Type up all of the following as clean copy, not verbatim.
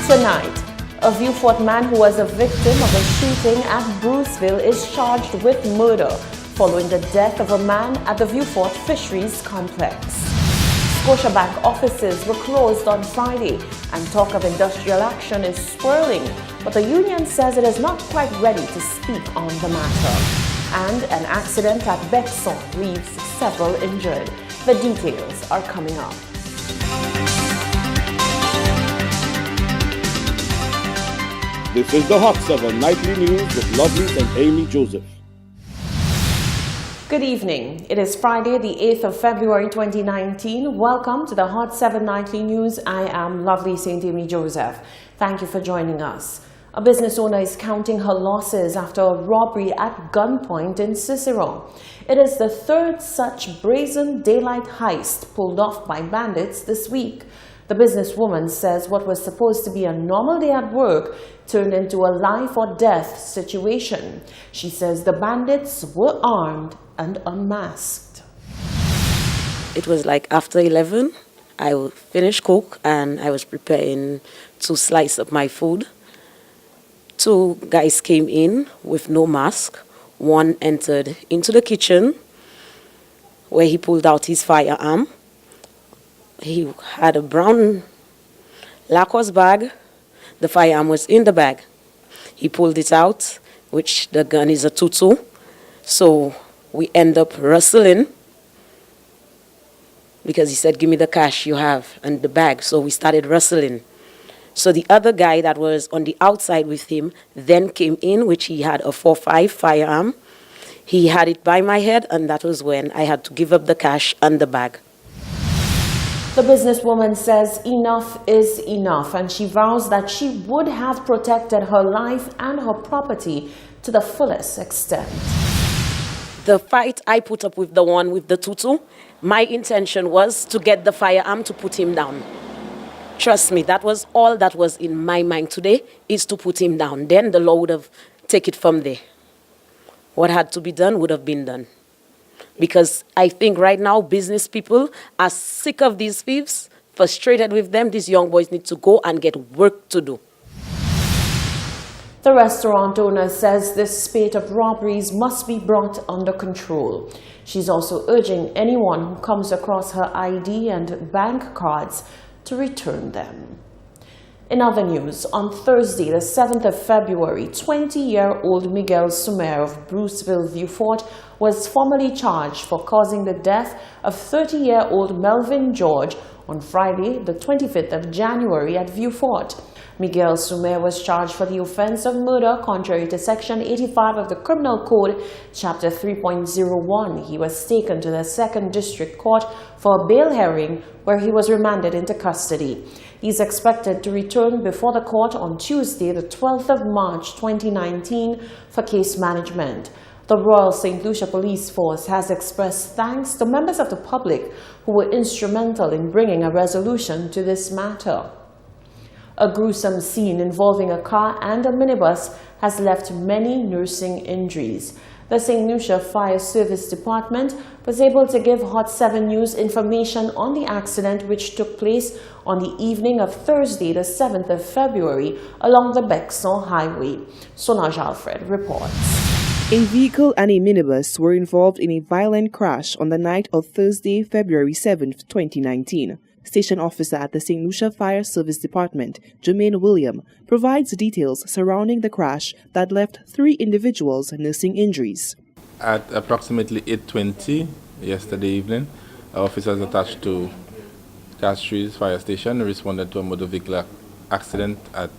Tonight, a Vieux-Fort man who was a victim of a shooting at Bruceville is charged with murder following the death of a man at the Vieux-Fort Fisheries Complex. Scotiabank offices were closed on Friday and talk of industrial action is swirling, but the union says it is not quite ready to speak on the matter. And an accident at Bexon leaves several injured. The details are coming up. This is the Hot 7 Nightly News with Lovely and Amy Joseph. Good evening. It is Friday, the 8th of February 2019. Welcome to the Hot 7 Nightly News. I am Lovely St. Amy Joseph. Thank you for joining us. A business owner is counting her losses after a robbery at gunpoint in Cicero. It is the third such brazen daylight heist pulled off by bandits this week. The businesswoman says what was supposed to be a normal day at work turned into a life or death situation. She says the bandits were armed and unmasked. It was like after 11, I finished cook and I was preparing to slice up my food. Two guys came in with no mask. One entered into the kitchen where he pulled out his firearm. He had a brown Lacoste bag. The firearm was in the bag. He pulled it out, which the gun is a 22. So we end up wrestling because he said, "Give me the cash you have and the bag." So we started wrestling. So the other guy that was on the outside with him then came in, which he had a 45 firearm. He had it by my head, and that was when I had to give up the cash and the bag. The businesswoman says enough is enough, and she vows that she would have protected her life and her property to the fullest extent. The fight I put up with the one with the tutu, my intention was to get the firearm to put him down. Trust me, that was all that was in my mind today, is to put him down. Then the law would have taken it from there. What had to be done would have been done. Because I think right now business people are sick of these thieves, frustrated with them. These young boys need to go and get work to do. The restaurant owner says this spate of robberies must be brought under control. She's also urging anyone who comes across her ID and bank cards to return them. In other news, on Thursday, the 7th of February, 20-year-old Miguel Sumer of Bruceville, Vieux-Fort, was formally charged for causing the death of 30-year-old Melvin George on Friday, the 25th of January at Vieux-Fort. Miguel Sumer was charged for the offense of murder contrary to Section 85 of the Criminal Code, Chapter 3.01. He was taken to the 2nd District Court for a bail hearing where he was remanded into custody. He is expected to return before the court on Tuesday, the 12th of March 2019 for case management. The Royal St. Lucia Police Force has expressed thanks to members of the public who were instrumental in bringing a resolution to this matter. A gruesome scene involving a car and a minibus has left many nursing injuries. The St. Lucia Fire Service Department was able to give Hot 7 News information on the accident which took place on the evening of Thursday, the 7th of February, along the Bexon Highway. Sonaj Alfred reports. A vehicle and a minibus were involved in a violent crash on the night of Thursday, February 7, 2019. Station officer at the St. Lucia Fire Service Department, Jermaine William, provides details surrounding the crash that left 3 individuals nursing injuries. At approximately 8:20 yesterday evening, officers attached to Castries Fire Station responded to a motor vehicle accident at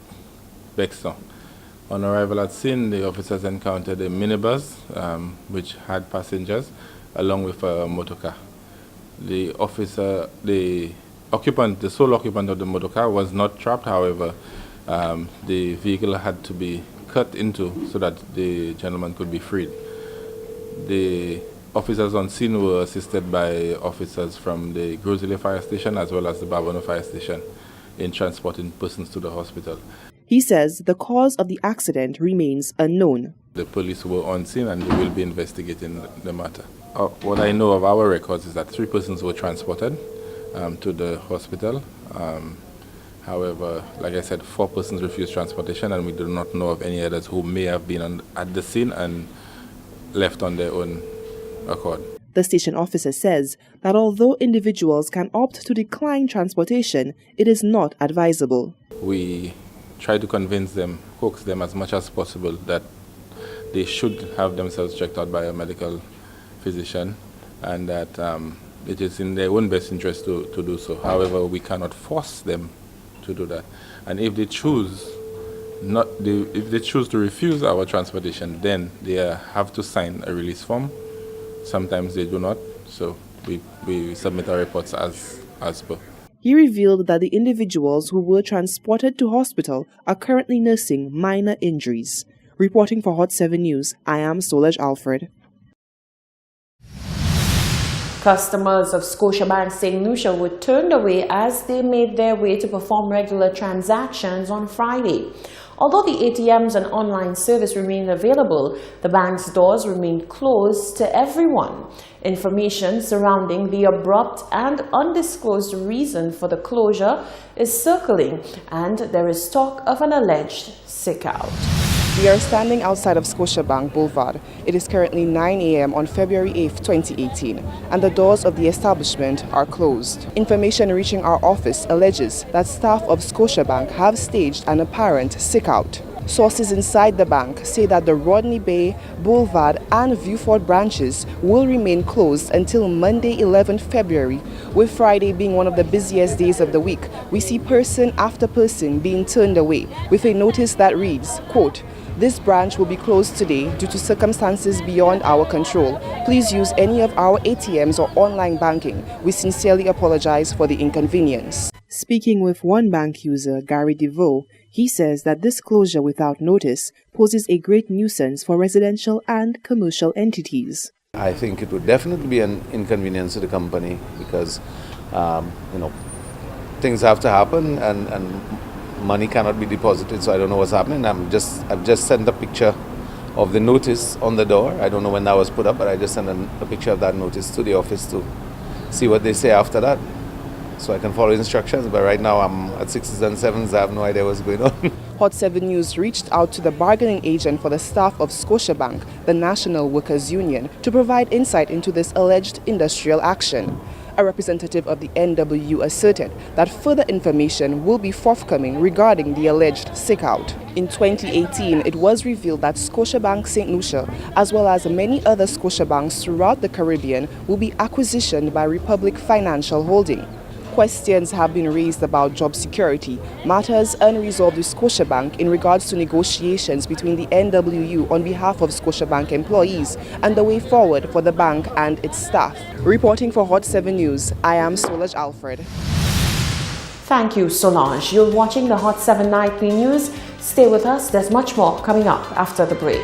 Bexon. On arrival at scene, the officers encountered a minibus which had passengers along with a motorcar. The sole occupant of the motorcar was not trapped. However, the vehicle had to be cut into so that the gentleman could be freed. The officers on scene were assisted by officers from the Grosile Fire Station as well as the Barbono Fire Station in transporting persons to the hospital. He says the cause of the accident remains unknown. The police were on scene and they will be investigating the matter. What I know of our records is that 3 persons were transported to the hospital, However, like I said, 4 persons refused transportation, and we do not know of any others who may have been at the scene and left on their own accord. The station officer says that although individuals can opt to decline transportation, it is not advisable. We try to convince them, coax them as much as possible that they should have themselves checked out by a medical physician, and that it is in their own best interest to do so. However, we cannot force them to do that. And if they choose to refuse our transportation, then they have to sign a release form. Sometimes they do not, so we submit our reports as per. He revealed that the individuals who were transported to hospital are currently nursing minor injuries. Reporting for Hot 7 News, I am Solaj Alfred. Customers of Scotiabank St. Lucia were turned away as they made their way to perform regular transactions on Friday. Although the ATMs and online service remained available, the bank's doors remained closed to everyone. Information surrounding the abrupt and undisclosed reason for the closure is circulating, and there is talk of an alleged sick-out. We are standing outside of Scotiabank Boulevard. It is currently 9 a.m. on February 8, 2018, and the doors of the establishment are closed. Information reaching our office alleges that staff of Scotiabank have staged an apparent sick-out. Sources inside the bank say that the Rodney Bay, Boulevard, and Viewford branches will remain closed until Monday, 11th February. With Friday being one of the busiest days of the week, we see person after person being turned away with a notice that reads, quote, "This branch will be closed today due to circumstances beyond our control. Please use any of our ATMs or online banking. We sincerely apologize for the inconvenience." Speaking with one bank user, Gary DeVoe, he says that this closure without notice poses a great nuisance for residential and commercial entities. I think it would definitely be an inconvenience to the company because, things have to happen and money cannot be deposited, so I don't know what's happening. I've just sent a picture of the notice on the door. I don't know when that was put up, but I just sent a picture of that notice to the office to see what they say after that, so I can follow instructions. But right now I'm at 6s and 7s. I have no idea what's going on. Hot 7 News reached out to the bargaining agent for the staff of Scotiabank, the National Workers' Union, to provide insight into this alleged industrial action. A representative of the NWU asserted that further information will be forthcoming regarding the alleged sick-out. In 2018, it was revealed that Scotiabank St. Lucia, as well as many other Scotiabanks throughout the Caribbean, will be acquisitioned by Republic Financial Holding. Questions have been raised about job security, matters unresolved with Scotiabank in regards to negotiations between the NWU on behalf of Scotiabank employees, and the way forward for the bank and its staff. Reporting for Hot 7 News, I am Solaj Alfred. Thank you, Solange. You're watching the Hot 7 Nightly News. Stay with us. There's much more coming up after the break.